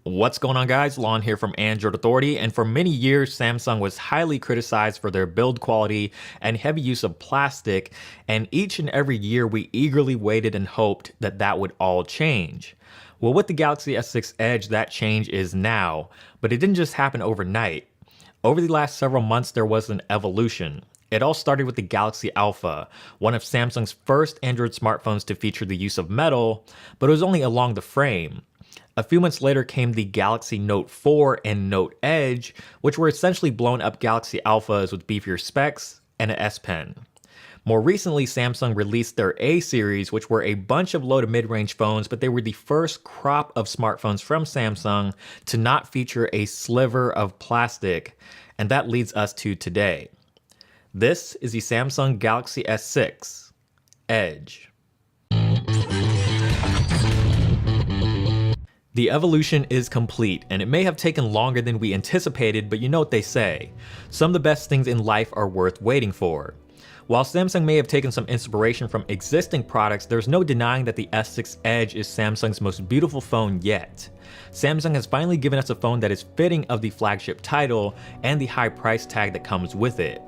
What's going on, guys? Lon here from Android Authority, and for many years Samsung was highly criticized for their build quality and heavy use of plastic, and each and every year we eagerly waited and hoped that that would all change. Well, with the Galaxy S6 Edge, that change is now, but it didn't just happen overnight. Over the last several months there was an evolution. It all started with the Galaxy Alpha, one of Samsung's first Android smartphones to feature the use of metal, but it was only along the frame. A few months later came the Galaxy Note 4 and Note Edge, which were essentially blown up Galaxy Alphas with beefier specs and an S Pen. More recently, Samsung released their A series, which were a bunch of low to mid-range phones, but they were the first crop of smartphones from Samsung to not feature a sliver of plastic, and that leads us to today. This is the Samsung Galaxy S6 Edge. The evolution is complete, and it may have taken longer than we anticipated, but you know what they say. Some of the best things in life are worth waiting for. While Samsung may have taken some inspiration from existing products, there's no denying that the S6 Edge is Samsung's most beautiful phone yet. Samsung has finally given us a phone that is fitting of the flagship title and the high price tag that comes with it.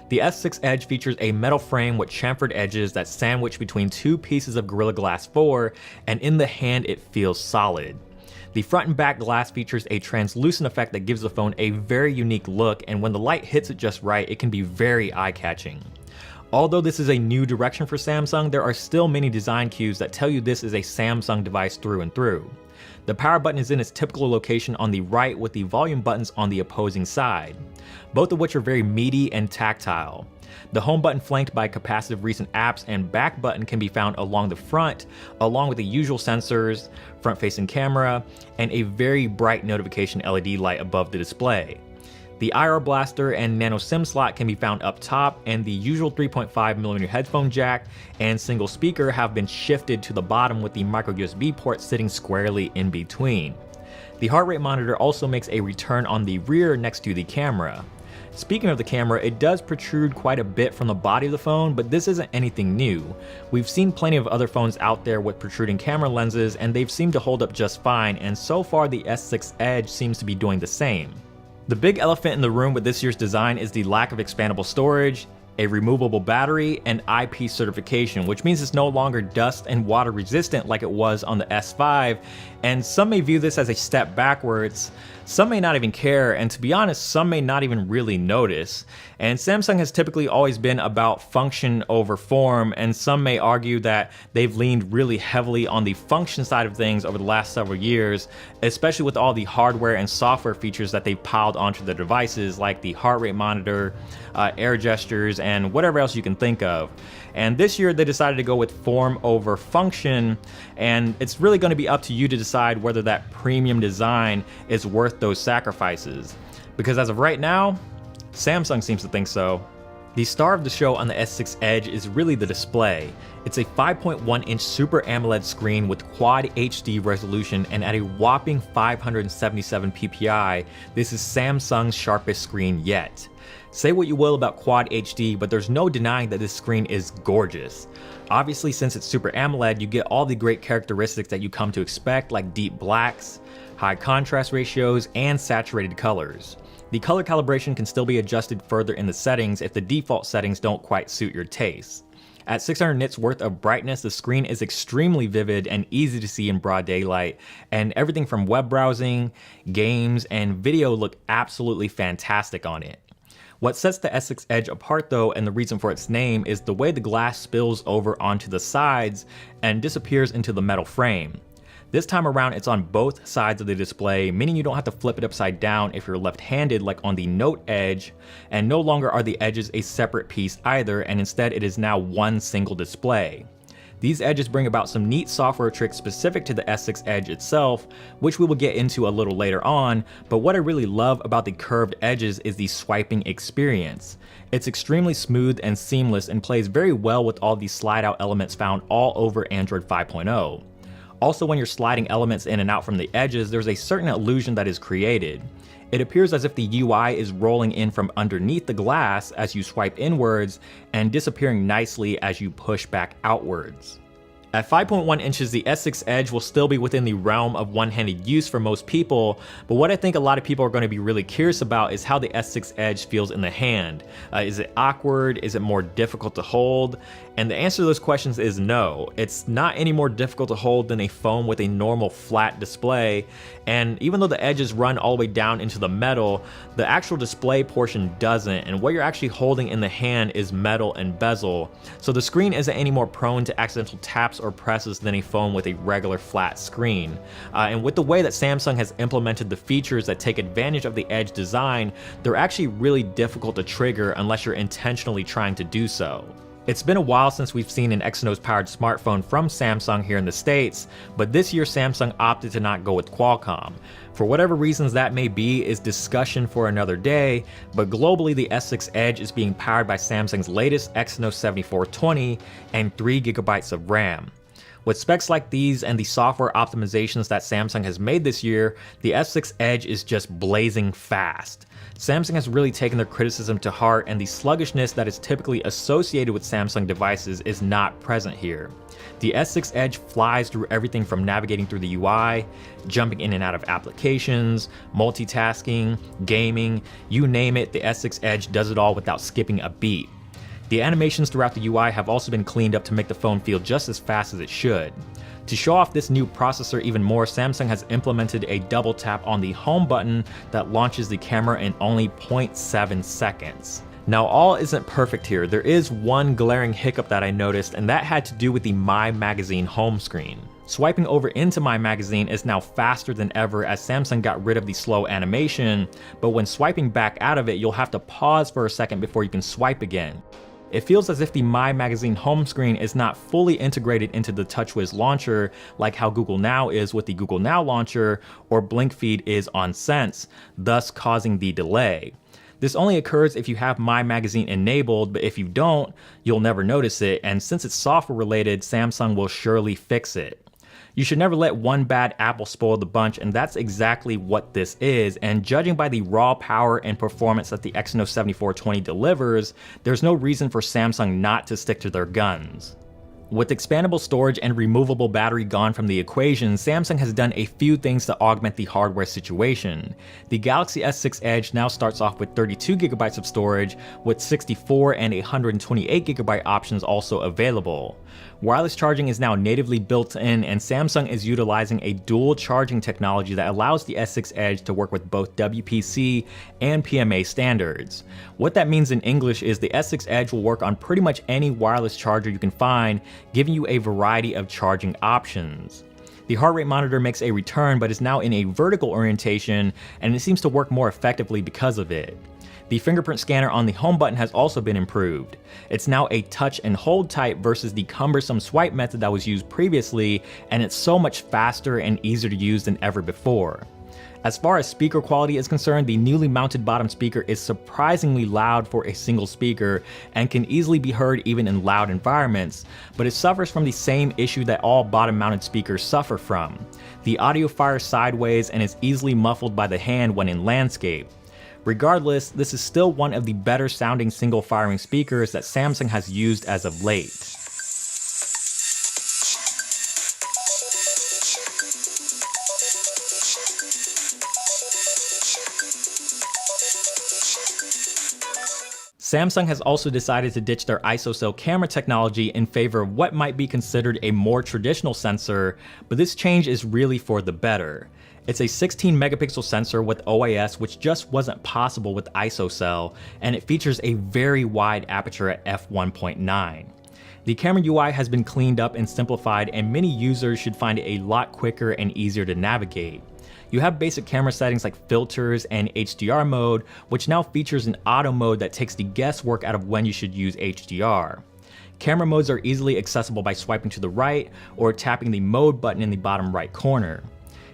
The S6 Edge features a metal frame with chamfered edges that sandwich between two pieces of Gorilla Glass 4, and in the hand it feels solid. The front and back glass features a translucent effect that gives the phone a very unique look, and when the light hits it just right, it can be very eye-catching. Although this is a new direction for Samsung, there are still many design cues that tell you this is a Samsung device through and through. The power button is in its typical location on the right with the volume buttons on the opposing side, both of which are very meaty and tactile. The home button flanked by capacitive recent apps and back button can be found along the front, along with the usual sensors, front-facing camera, and a very bright notification LED light above the display. The IR blaster and nano SIM slot can be found up top, and the usual 3.5mm headphone jack and single speaker have been shifted to the bottom with the micro USB port sitting squarely in between. The heart rate monitor also makes a return on the rear next to the camera. Speaking of the camera, it does protrude quite a bit from the body of the phone, but this isn't anything new. We've seen plenty of other phones out there with protruding camera lenses, and they've seemed to hold up just fine, and so far the S6 Edge seems to be doing the same. The big elephant in the room with this year's design is the lack of expandable storage, a removable battery, and IP certification, which means it's no longer dust and water resistant like it was on the S5, and some may view this as a step backwards. Some may not even care, and to be honest, some may not even really notice. And Samsung has typically always been about function over form, and some may argue that they've leaned really heavily on the function side of things over the last several years, especially with all the hardware and software features that they've piled onto the devices, like the heart rate monitor, air gestures, and whatever else you can think of. And this year they decided to go with form over function, and it's really going to be up to you to decide whether that premium design is worth those sacrifices. Because as of right now, Samsung seems to think so. The star of the show on the S6 Edge is really the display. It's a 5.1-inch Super AMOLED screen with Quad HD resolution, and at a whopping 577 ppi, this is Samsung's sharpest screen yet. Say what you will about Quad HD, but there's no denying that this screen is gorgeous. Obviously, since it's Super AMOLED, you get all the great characteristics that you come to expect, like deep blacks, high contrast ratios, and saturated colors. The color calibration can still be adjusted further in the settings if the default settings don't quite suit your taste. At 600 nits worth of brightness, the screen is extremely vivid and easy to see in broad daylight, and everything from web browsing, games, and video look absolutely fantastic on it. What sets the S6 Edge apart though, and the reason for its name, is the way the glass spills over onto the sides and disappears into the metal frame. This time around it's on both sides of the display, meaning you don't have to flip it upside down if you're left-handed like on the Note Edge, and no longer are the edges a separate piece either, and instead it is now one single display. These edges bring about some neat software tricks specific to the S6 Edge itself, which we will get into a little later on, but what I really love about the curved edges is the swiping experience. It's extremely smooth and seamless and plays very well with all the slide-out elements found all over Android 5.0. Also, when you're sliding elements in and out from the edges, there's a certain illusion that is created. It appears as if the UI is rolling in from underneath the glass as you swipe inwards and disappearing nicely as you push back outwards. At 5.1 inches, the S6 Edge will still be within the realm of one-handed use for most people, but what I think a lot of people are going to be really curious about is how the S6 Edge feels in the hand. Is it awkward? Is it more difficult to hold? And the answer to those questions is no. It's not any more difficult to hold than a phone with a normal flat display, and even though the edges run all the way down into the metal, the actual display portion doesn't, and what you're actually holding in the hand is metal and bezel, so the screen isn't any more prone to accidental taps or presses than a phone with a regular flat screen. And with the way that Samsung has implemented the features that take advantage of the Edge design, they're actually really difficult to trigger unless you're intentionally trying to do so. It's been a while since we've seen an Exynos powered smartphone from Samsung here in the States, but this year Samsung opted to not go with Qualcomm. For whatever reasons that may be is discussion for another day, but globally the S6 Edge is being powered by Samsung's latest Exynos 7420 and 3GB of RAM. With specs like these and the software optimizations that Samsung has made this year, the S6 Edge is just blazing fast. Samsung has really taken their criticism to heart, and the sluggishness that is typically associated with Samsung devices is not present here. The S6 Edge flies through everything from navigating through the UI, jumping in and out of applications, multitasking, gaming, you name it, the S6 Edge does it all without skipping a beat. The animations throughout the UI have also been cleaned up to make the phone feel just as fast as it should. To show off this new processor even more, Samsung has implemented a double tap on the home button that launches the camera in only 0.7 seconds. Now, all isn't perfect here. There is one glaring hiccup that I noticed, and that had to do with the My Magazine home screen. Swiping over into My Magazine is now faster than ever as Samsung got rid of the slow animation, but when swiping back out of it, you'll have to pause for a second before you can swipe again. It feels as if the My Magazine home screen is not fully integrated into the TouchWiz launcher like how Google Now is with the Google Now launcher or BlinkFeed is on Sense, thus causing the delay. This only occurs if you have My Magazine enabled, but if you don't, you'll never notice it, and since it's software related, Samsung will surely fix it. You should never let one bad apple spoil the bunch, and that's exactly what this is, and judging by the raw power and performance that the Exynos 7420 delivers, there's no reason for Samsung not to stick to their guns. With expandable storage and removable battery gone from the equation, Samsung has done a few things to augment the hardware situation. The Galaxy S6 Edge now starts off with 32GB of storage, with 64 and 128GB options also available. Wireless charging is now natively built in, and Samsung is utilizing a dual charging technology that allows the S6 Edge to work with both WPC and PMA standards. What that means in English is the S6 Edge will work on pretty much any wireless charger you can find, giving you a variety of charging options. The heart rate monitor makes a return but is now in a vertical orientation, and it seems to work more effectively because of it. The fingerprint scanner on the home button has also been improved. It's now a touch and hold type versus the cumbersome swipe method that was used previously, and it's so much faster and easier to use than ever before. As far as speaker quality is concerned, the newly mounted bottom speaker is surprisingly loud for a single speaker and can easily be heard even in loud environments, but it suffers from the same issue that all bottom mounted speakers suffer from. The audio fires sideways and is easily muffled by the hand when in landscape. Regardless, this is still one of the better sounding single firing speakers that Samsung has used as of late. Samsung has also decided to ditch their ISOCELL camera technology in favor of what might be considered a more traditional sensor, but this change is really for the better. It's a 16 megapixel sensor with OIS, which just wasn't possible with ISOCELL, and it features a very wide aperture at f1.9. The camera UI has been cleaned up and simplified, and many users should find it a lot quicker and easier to navigate. You have basic camera settings like filters and HDR mode, which now features an auto mode that takes the guesswork out of when you should use HDR. Camera modes are easily accessible by swiping to the right or tapping the mode button in the bottom right corner.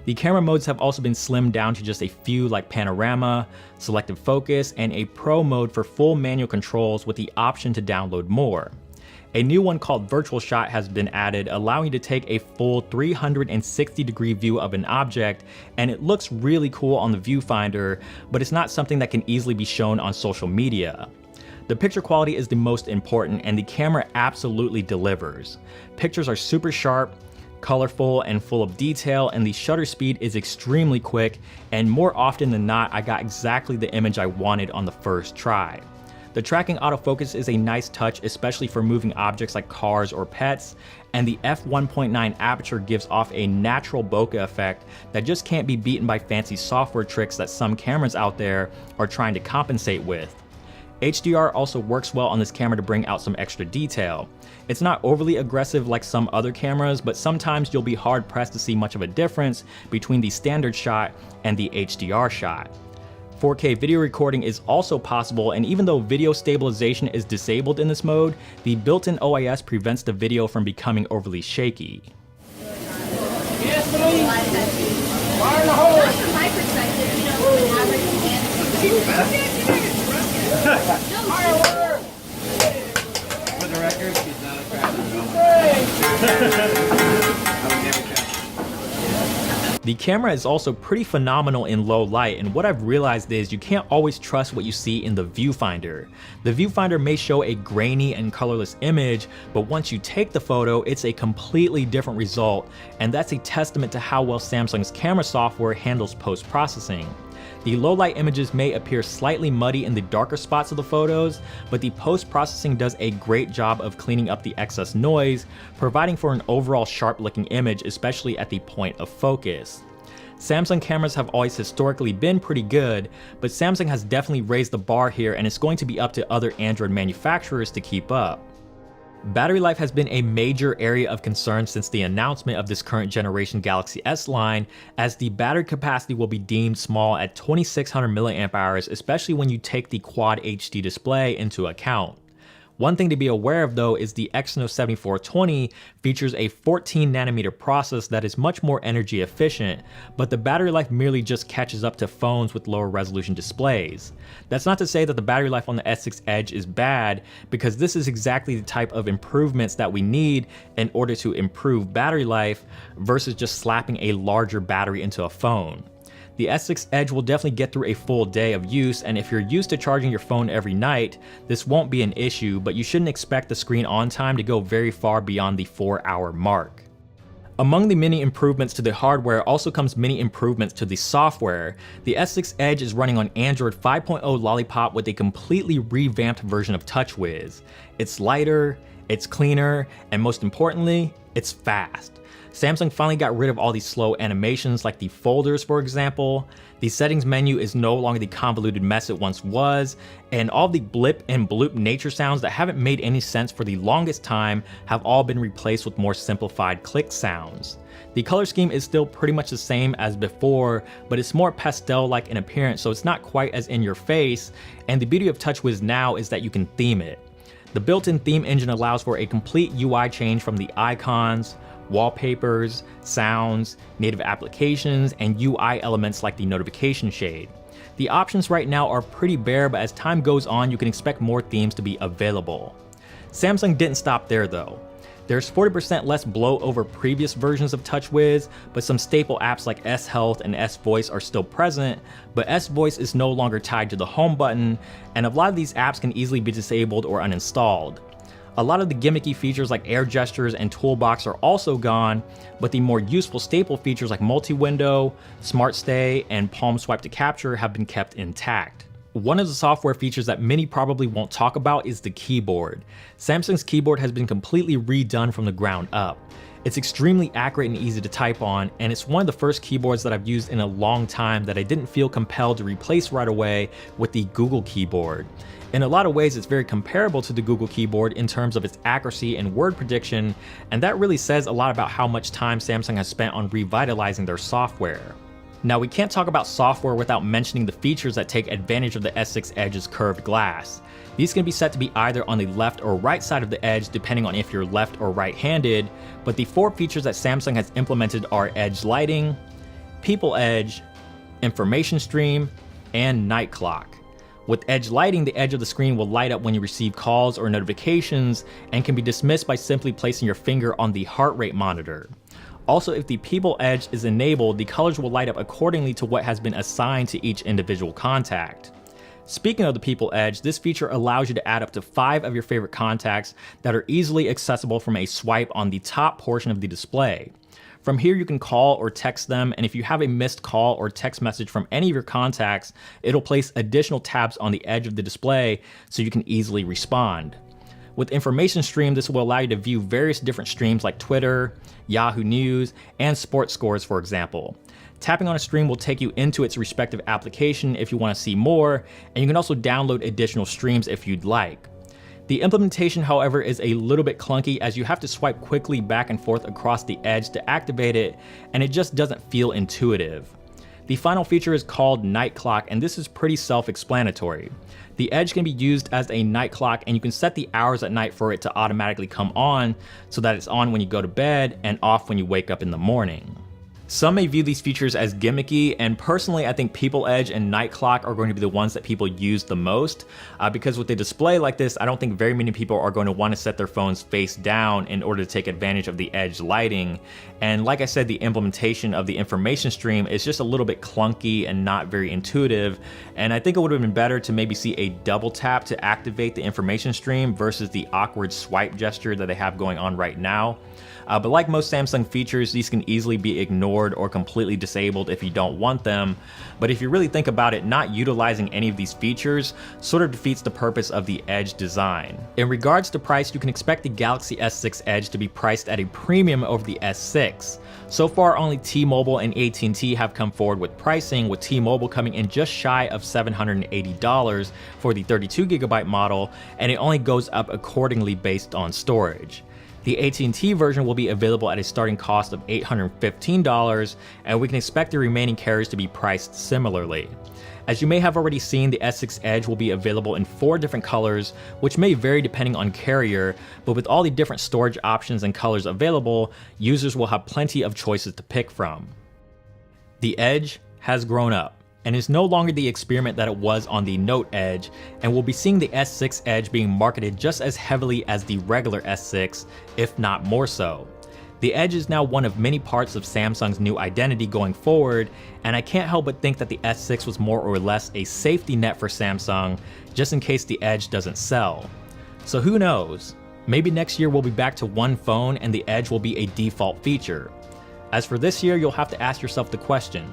The camera modes have also been slimmed down to just a few like panorama, selective focus, and a pro mode for full manual controls with the option to download more. A new one called Virtual Shot has been added, allowing you to take a full 360-degree view of an object, and it looks really cool on the viewfinder, but it's not something that can easily be shown on social media. The picture quality is the most important, and the camera absolutely delivers. Pictures are super sharp, colorful, and full of detail, and the shutter speed is extremely quick, and more often than not, I got exactly the image I wanted on the first try. The tracking autofocus is a nice touch, especially for moving objects like cars or pets, and the f1.9 aperture gives off a natural bokeh effect that just can't be beaten by fancy software tricks that some cameras out there are trying to compensate with. HDR also works well on this camera to bring out some extra detail. It's not overly aggressive like some other cameras, but sometimes you'll be hard pressed to see much of a difference between the standard shot and the HDR shot. 4K video recording is also possible, and even though video stabilization is disabled in this mode, the built-in OIS prevents the video from becoming overly shaky. For the record, he's not a crafter. The camera is also pretty phenomenal in low light, and what I've realized is you can't always trust what you see in the viewfinder. The viewfinder may show a grainy and colorless image, but once you take the photo, it's a completely different result, and that's a testament to how well Samsung's camera software handles post-processing. The low light images may appear slightly muddy in the darker spots of the photos, but the post-processing does a great job of cleaning up the excess noise, providing for an overall sharp looking image, especially at the point of focus. Samsung cameras have always historically been pretty good, but Samsung has definitely raised the bar here, and it's going to be up to other Android manufacturers to keep up. Battery life has been a major area of concern since the announcement of this current generation Galaxy S line, as the battery capacity will be deemed small at 2600 mAh, especially when you take the Quad HD display into account. One thing to be aware of though is the Exynos 7420 features a 14nm process that is much more energy efficient, but the battery life merely just catches up to phones with lower resolution displays. That's not to say that the battery life on the S6 Edge is bad, because this is exactly the type of improvements that we need in order to improve battery life versus just slapping a larger battery into a phone. The S6 Edge will definitely get through a full day of use, and if you're used to charging your phone every night, this won't be an issue, but you shouldn't expect the screen on time to go very far beyond the 4-hour mark. Among the many improvements to the hardware also comes many improvements to the software. The S6 Edge is running on Android 5.0 Lollipop with a completely revamped version of TouchWiz. It's lighter, it's cleaner, and most importantly, it's fast. Samsung finally got rid of all these slow animations like the folders, for example. The settings menu is no longer the convoluted mess it once was, and all the blip and bloop nature sounds that haven't made any sense for the longest time have all been replaced with more simplified click sounds. The color scheme is still pretty much the same as before, but it's more pastel-like in appearance, so it's not quite as in your face, and the beauty of TouchWiz now is that you can theme it. The built-in theme engine allows for a complete UI change from the icons, wallpapers, sounds, native applications, and UI elements like the notification shade. The options right now are pretty bare, but as time goes on, you can expect more themes to be available. Samsung didn't stop there though. There's 40% less bloat over previous versions of TouchWiz, but some staple apps like S Health and S Voice are still present, but S Voice is no longer tied to the home button, and a lot of these apps can easily be disabled or uninstalled. A lot of the gimmicky features like air gestures and toolbox are also gone, but the more useful staple features like multi-window, smart stay, and palm swipe to capture have been kept intact. One of the software features that many probably won't talk about is the keyboard. Samsung's keyboard has been completely redone from the ground up. It's extremely accurate and easy to type on, and it's one of the first keyboards that I've used in a long time that I didn't feel compelled to replace right away with the Google keyboard. In a lot of ways, it's very comparable to the Google keyboard in terms of its accuracy and word prediction, and that really says a lot about how much time Samsung has spent on revitalizing their software. Now, we can't talk about software without mentioning the features that take advantage of the S6 Edge's curved glass. These can be set to be either on the left or right side of the Edge depending on if you're left or right-handed, but the 4 features that Samsung has implemented are Edge Lighting, People Edge, Information Stream, and Night Clock. With Edge Lighting, the edge of the screen will light up when you receive calls or notifications and can be dismissed by simply placing your finger on the heart rate monitor. Also, if the People Edge is enabled, the colors will light up accordingly to what has been assigned to each individual contact. Speaking of the People Edge, this feature allows you to add up to 5 of your favorite contacts that are easily accessible from a swipe on the top portion of the display. From here, you can call or text them, and if you have a missed call or text message from any of your contacts, it'll place additional tabs on the edge of the display so you can easily respond. With Information Stream, this will allow you to view various different streams like Twitter, Yahoo News, and sports scores, for example. Tapping on a stream will take you into its respective application if you want to see more, and you can also download additional streams if you'd like. The implementation, however, is a little bit clunky as you have to swipe quickly back and forth across the edge to activate it, and it just doesn't feel intuitive. The final feature is called Night Clock, and this is pretty self-explanatory. The edge can be used as a night clock, and you can set the hours at night for it to automatically come on so that it's on when you go to bed and off when you wake up in the morning. Some may view these features as gimmicky, and personally I think People Edge and Night Clock are going to be the ones that people use the most, because with a display like this, I don't think very many people are going to want to set their phones face down in order to take advantage of the edge lighting. And like I said, the implementation of the information stream is just a little bit clunky and not very intuitive, and I think it would have been better to maybe see a double tap to activate the information stream versus the awkward swipe gesture that they have going on right now. But like most Samsung features, these can easily be ignored or completely disabled if you don't want them. But if you really think about it, not utilizing any of these features sort of defeats the purpose of the Edge design. In regards to price, you can expect the Galaxy S6 Edge to be priced at a premium over the S6. So far, only T-Mobile and AT&T have come forward with pricing, with T-Mobile coming in just shy of $780 for the 32GB model, and it only goes up accordingly based on storage. The AT&T version will be available at a starting cost of $815, and we can expect the remaining carriers to be priced similarly. As you may have already seen, the S6 Edge will be available in 4 different colors, which may vary depending on carrier, but with all the different storage options and colors available, users will have plenty of choices to pick from. The Edge has grown up and is no longer the experiment that it was on the Note Edge, and we'll be seeing the S6 Edge being marketed just as heavily as the regular S6, if not more so. The Edge is now one of many parts of Samsung's new identity going forward, and I can't help but think that the S6 was more or less a safety net for Samsung, just in case the Edge doesn't sell. So who knows? Maybe next year we'll be back to one phone and the Edge will be a default feature. As for this year, you'll have to ask yourself the question: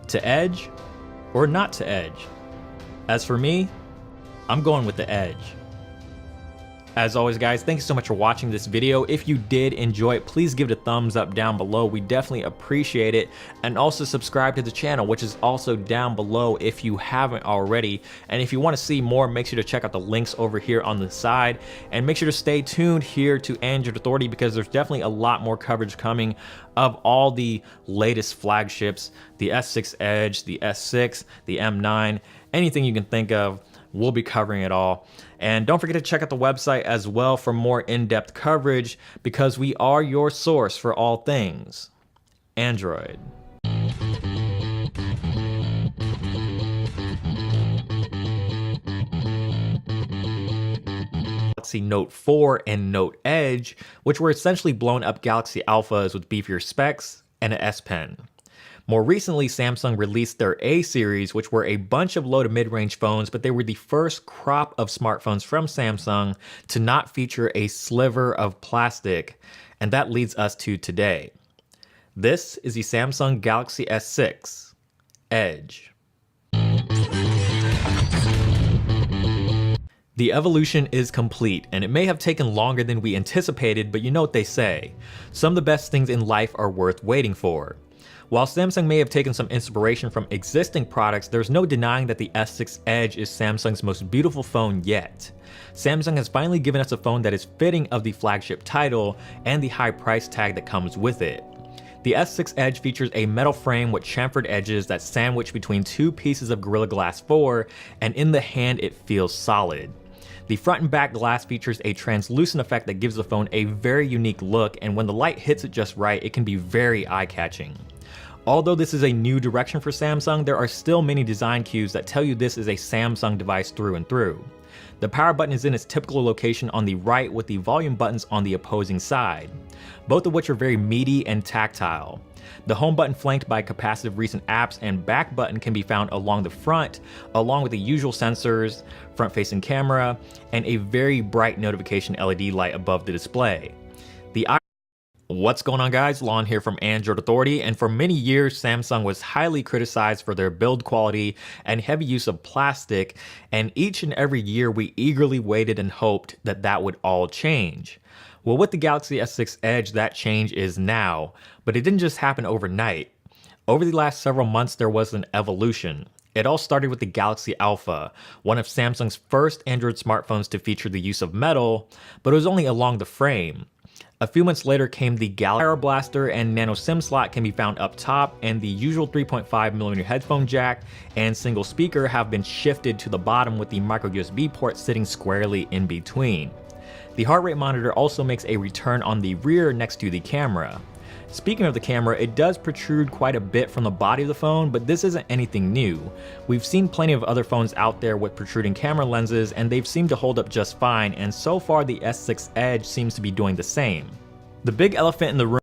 to Edge or not to Edge? As for me, I'm going with the Edge. As always guys, thank you so much for watching this video. If you did enjoy it, please give it a thumbs up down below. We definitely appreciate it. And also subscribe to the channel, which is also down below if you haven't already. And if you want to see more, make sure to check out the links over here on the side. And make sure to stay tuned here to Android Authority, because there's definitely a lot more coverage coming of all the latest flagships, the S6 Edge, the S6, the M9, anything you can think of. We'll be covering it all. And don't forget to check out the website as well for more in-depth coverage, because we are your source for all things Android. Galaxy Note 4 and Note Edge, which were essentially blown up Galaxy Alphas with beefier specs and an S Pen. More recently, Samsung released their A series, which were a bunch of low to mid-range phones, but they were the first crop of smartphones from Samsung to not feature a sliver of plastic, and that leads us to today. This is the Samsung Galaxy S6 Edge. The evolution is complete, and it may have taken longer than we anticipated, but you know what they say: some of the best things in life are worth waiting for. While Samsung may have taken some inspiration from existing products, there's no denying that the S6 Edge is Samsung's most beautiful phone yet. Samsung has finally given us a phone that is fitting of the flagship title and the high price tag that comes with it. The S6 Edge features a metal frame with chamfered edges that sandwich between 2 pieces of Gorilla Glass 4, and in the hand it feels solid. The front and back glass features a translucent effect that gives the phone a very unique look, and when the light hits it just right, it can be very eye-catching. Although this is a new direction for Samsung, there are still many design cues that tell you this is a Samsung device through and through. The power button is in its typical location on the right, with the volume buttons on the opposing side, both of which are very meaty and tactile. The home button flanked by capacitive recent apps and back button can be found along the front, along with the usual sensors, front-facing camera, and a very bright notification LED light above the display. What's going on, guys? Lon here from Android Authority, and for many years Samsung was highly criticized for their build quality and heavy use of plastic, and each and every year we eagerly waited and hoped that that would all change. Well, with the Galaxy S6 Edge, that change is now, but it didn't just happen overnight. Over the last several months there was an evolution. It all started with the Galaxy Alpha, one of Samsung's first Android smartphones to feature the use of metal, but it was only along the frame. A few months later came the Galaxy Power Blaster, and nano SIM slot can be found up top, and the usual 3.5mm headphone jack and single speaker have been shifted to the bottom with the micro USB port sitting squarely in between. The heart rate monitor also makes a return on the rear next to the camera. Speaking of the camera, it does protrude quite a bit from the body of the phone, but this isn't anything new. We've seen plenty of other phones out there with protruding camera lenses, and they've seemed to hold up just fine, and so far the S6 Edge seems to be doing the same. The big elephant in the room